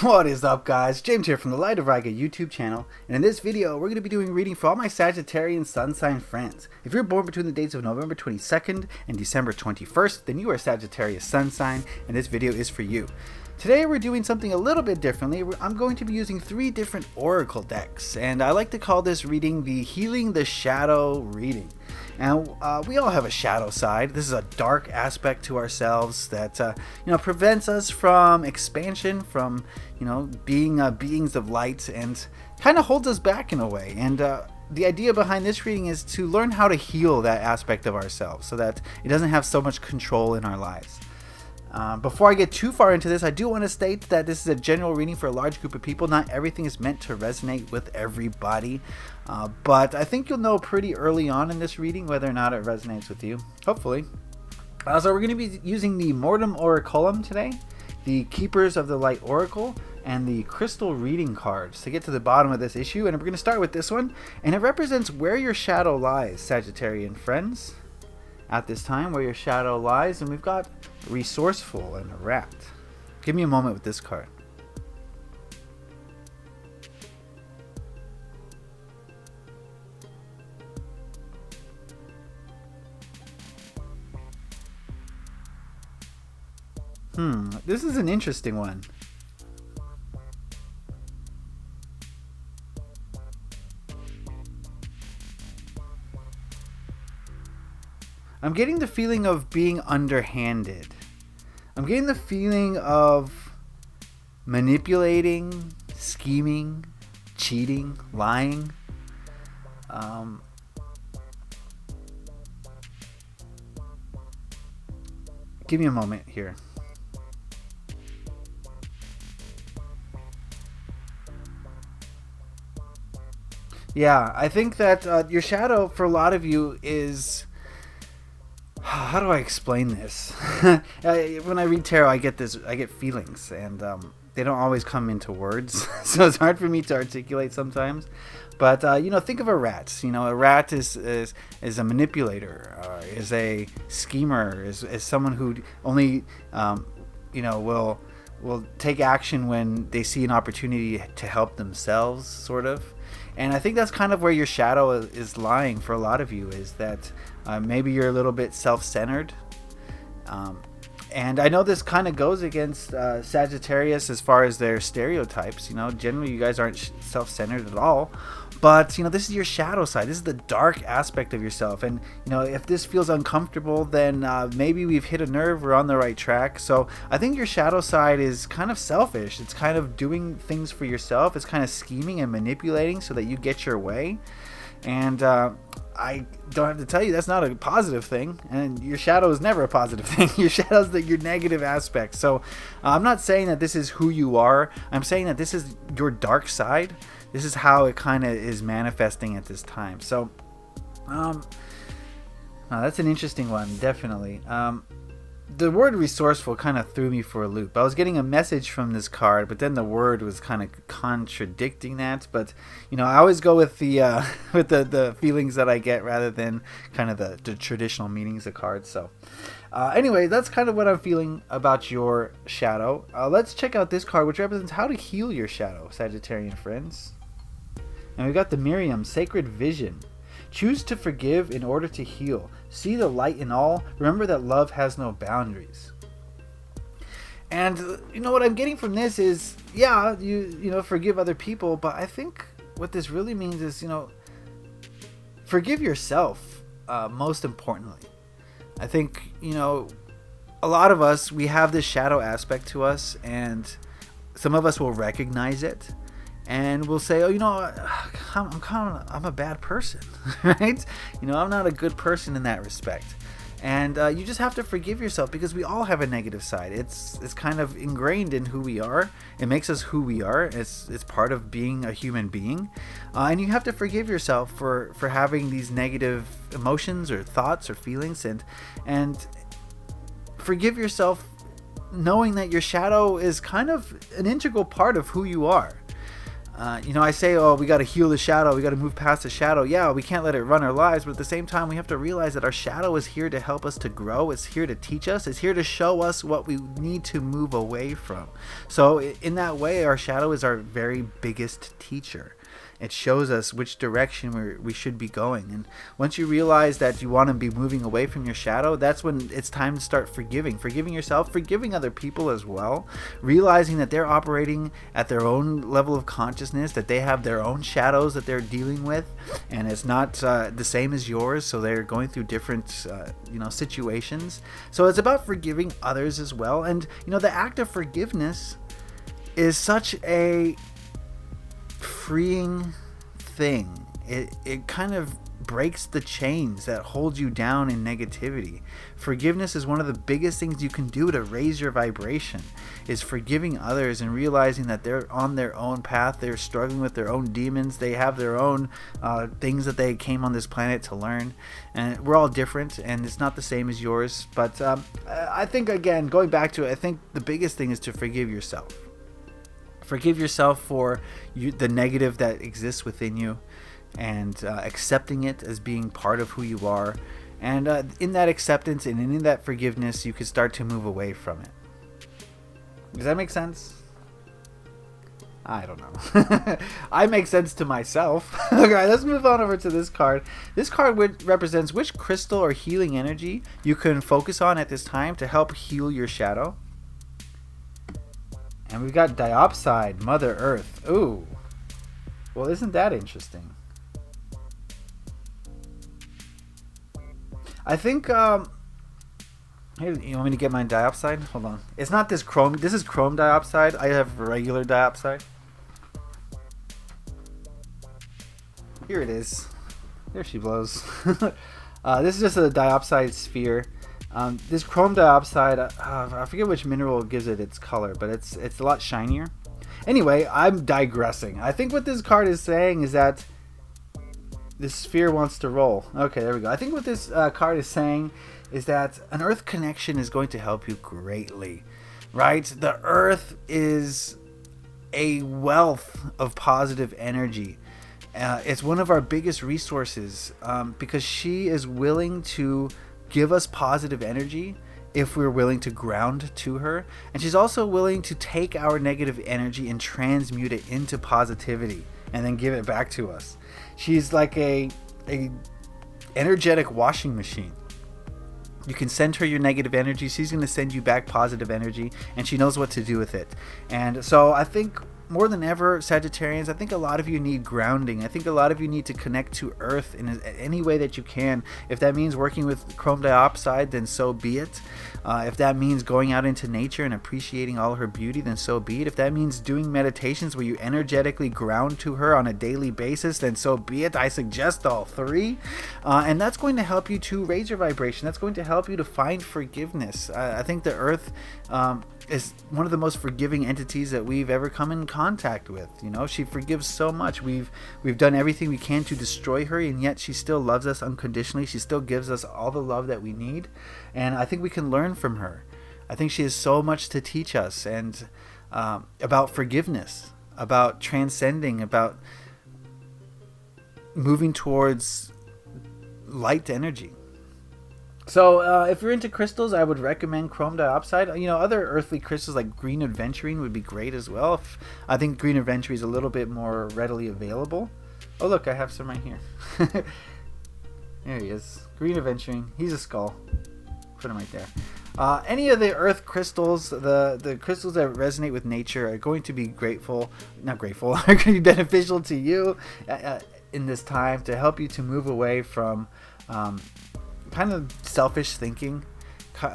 What is up, guys? James here from the Light of Riga YouTube channel, and in this video we're going to be doing reading for all my Sagittarian Sun sign friends. If you're born between the dates of November 22nd and December 21st, then you are Sagittarius Sun sign, and this video is for you. Today we're doing something a little bit differently. I'm going to be using 3 different oracle decks, and I like to call this reading the Healing the Shadow reading. And we all have a shadow side. This is a dark aspect to ourselves that prevents us from expansion, from being beings of light, and kind of holds us back in a way. And the idea behind this reading is to learn how to heal that aspect of ourselves so that it doesn't have so much control in our lives. Before I get too far into this, I do want to state that this is a general reading for a large group of people. Not everything is meant to resonate with everybody, but I think you'll know pretty early on in this reading whether or not it resonates with you, hopefully. So we're going to be using the Mortem Oraculum today, the Keepers of the Light Oracle, and the Crystal Reading cards to get to the bottom of this issue. And we're going to start with this one, and it represents where your shadow lies, Sagittarian friends. At this time, where your shadow lies, and we've got resourceful and a rat. Give me a moment with this card. This is an interesting one. I'm getting the feeling of being underhanded. I'm getting the feeling of manipulating, scheming, cheating, lying. Give me a moment here. Yeah, I think that your shadow for a lot of you is... How do I explain this? When I read tarot, I get feelings, and they don't always come into words, so it's hard for me to articulate sometimes. But think of a rat. A rat is a manipulator, is a schemer, is someone who only will take action when they see an opportunity to help themselves, sort of. And I think that's kind of where your shadow is lying for a lot of you, is that maybe you're a little bit self-centered. And I know this kind of goes against Sagittarius as far as their stereotypes. Generally you guys aren't self-centered at all. But, this is your shadow side. This is the dark aspect of yourself. And, if this feels uncomfortable, then maybe we've hit a nerve. We're on the right track. So I think your shadow side is kind of selfish. It's kind of doing things for yourself. It's kind of scheming and manipulating so that you get your way. And I don't have to tell you that's not a positive thing. And your shadow is never a positive thing. Your shadow is your negative aspect. So I'm not saying that this is who you are. I'm saying that this is your dark side. This is how it kind of is manifesting at this time. So, that's an interesting one, definitely. The word resourceful kind of threw me for a loop. I was getting a message from this card, but then the word was kind of contradicting that. But, I always go with the the feelings that I get rather than kind of the traditional meanings of cards. So, anyway, that's kind of what I'm feeling about your shadow. Let's check out this card, which represents how to heal your shadow, Sagittarian friends. And we've got the Miriam, Sacred Vision. Choose to forgive in order to heal. See the light in all. Remember that love has no boundaries. And what I'm getting from this is, yeah, you forgive other people, but I think what this really means is, forgive yourself, most importantly. I think, a lot of us, we have this shadow aspect to us, and some of us will recognize it. And we'll say, I'm a bad person, right? I'm not a good person in that respect. And you just have to forgive yourself, because we all have a negative side. It's kind of ingrained in who we are. It makes us who we are. It's part of being a human being. And you have to forgive yourself for having these negative emotions or thoughts or feelings, and forgive yourself knowing that your shadow is kind of an integral part of who you are. I say, oh, we got to heal the shadow. We got to move past the shadow. Yeah, we can't let it run our lives. But at the same time, we have to realize that our shadow is here to help us to grow. It's here to teach us. It's here to show us what we need to move away from. So in that way, our shadow is our very biggest teacher. It shows us which direction we should be going. And once you realize that you want to be moving away from your shadow, that's when it's time to start forgiving. Forgiving yourself, forgiving other people as well. Realizing that they're operating at their own level of consciousness, that they have their own shadows that they're dealing with, and it's not the same as yours, so they're going through different situations. So it's about forgiving others as well. And the act of forgiveness is such a freeing thing. It kind of breaks the chains that hold you down in negativity. Forgiveness is one of the biggest things you can do to raise your vibration, is forgiving others and realizing that they're on their own path. They're struggling with their own demons. They have their own things that they came on this planet to learn, and we're all different, and it's not the same as yours. But I think, again, going back to it, I think the biggest thing is to forgive yourself. Forgive yourself for the negative that exists within you, and accepting it as being part of who you are. And in that acceptance and in that forgiveness, you can start to move away from it. Does that make sense? I don't know. I make sense to myself. Okay, let's move on over to this card. This card represents which crystal or healing energy you can focus on at this time to help heal your shadow. And we've got Diopside, Mother Earth. Ooh. Well, isn't that interesting? I think, here, you want me to get my Diopside? Hold on. It's not this chrome. This is chrome Diopside. I have regular Diopside. Here it is. There she blows. This is just a Diopside sphere. This chrome diopside, I forget which mineral gives it its color, but it's a lot shinier. Anyway, I'm digressing. I think what this card is saying is that this sphere wants to roll. Okay, there we go. I think what this card is saying is that an earth connection is going to help you greatly, right? The earth is a wealth of positive energy. It's one of our biggest resources because she is willing to give us positive energy if we're willing to ground to her, and she's also willing to take our negative energy and transmute it into positivity and then give it back to us. She's like a energetic washing machine. You can send her your negative energy, she's going to send you back positive energy, and she knows what to do with it. And so I think more than ever, Sagittarians, I think a lot of you need grounding. I think a lot of you need to connect to Earth in any way that you can. If that means working with chrome diopside, then so be it. If that means going out into nature and appreciating all her beauty, then so be it. If that means doing meditations where you energetically ground to her on a daily basis, then so be it. I suggest all three. And that's going to help you to raise your vibration. That's going to help you to find forgiveness. I think the Earth is one of the most forgiving entities that we've ever come in contact with. She forgives so much. We've done everything we can to destroy her, and yet she still loves us unconditionally. She still gives us all the love that we need, and I think we can learn from her. I think she has so much to teach us, and about forgiveness, about transcending, about moving towards light energy. So if you're into crystals, I would recommend chrome diopside. Other earthly crystals like green aventurine would be great as well. I think green aventurine is a little bit more readily available. Oh look, I have some right here. There he is. Green aventurine. He's a skull. Put him right there. Any of the earth crystals, the crystals that resonate with nature are going to be are going to be beneficial to you in this time to help you to move away from kind of selfish thinking,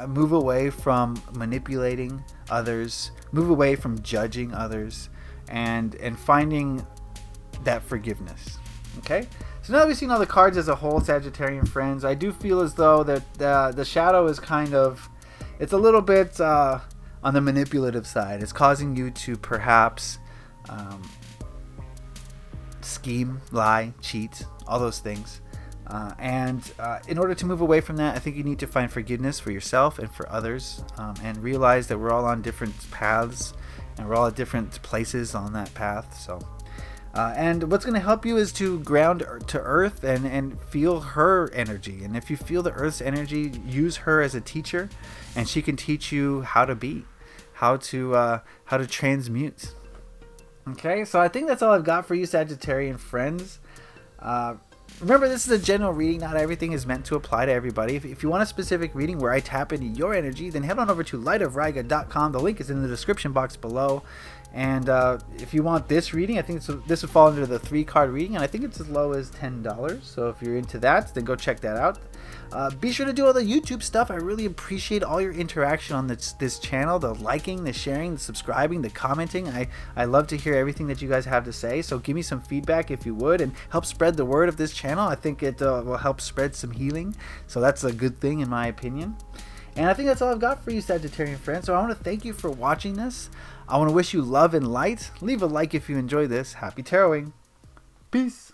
move away from manipulating others, move away from judging others, and finding that forgiveness. Okay, so now that we've seen all the cards as a whole, Sagittarian friends, I do feel as though that the shadow is it's a little bit on the manipulative side. It's causing you to perhaps scheme, lie, cheat, all those things. And in order to move away from that, I think you need to find forgiveness for yourself and for others, and realize that we're all on different paths and we're all at different places on that path. So And what's going to help you is to ground to Earth and feel her energy. And if you feel the Earth's energy, use her as a teacher, and she can teach you how to be, how to transmute. Okay, so I think that's all I've got for you, Sagittarian friends. Remember, this is a general reading. Not everything is meant to apply to everybody. If you want a specific reading where I tap into your energy, then head on over to lightofriga.com. The link is in the description box below. And if you want this reading, I think this would fall under the 3-card reading, and I think it's as low as $10. So if you're into that, then go check that out. Be sure to do all the YouTube stuff. I really appreciate all your interaction on this channel, the liking, the sharing, the subscribing, the commenting. I love to hear everything that you guys have to say. So give me some feedback if you would, and help spread the word of this channel. I think it will help spread some healing. So that's a good thing in my opinion. And I think that's all I've got for you, Sagittarian friends. So I want to thank you for watching this. I want to wish you love and light. Leave a like if you enjoyed this. Happy taroting. Peace.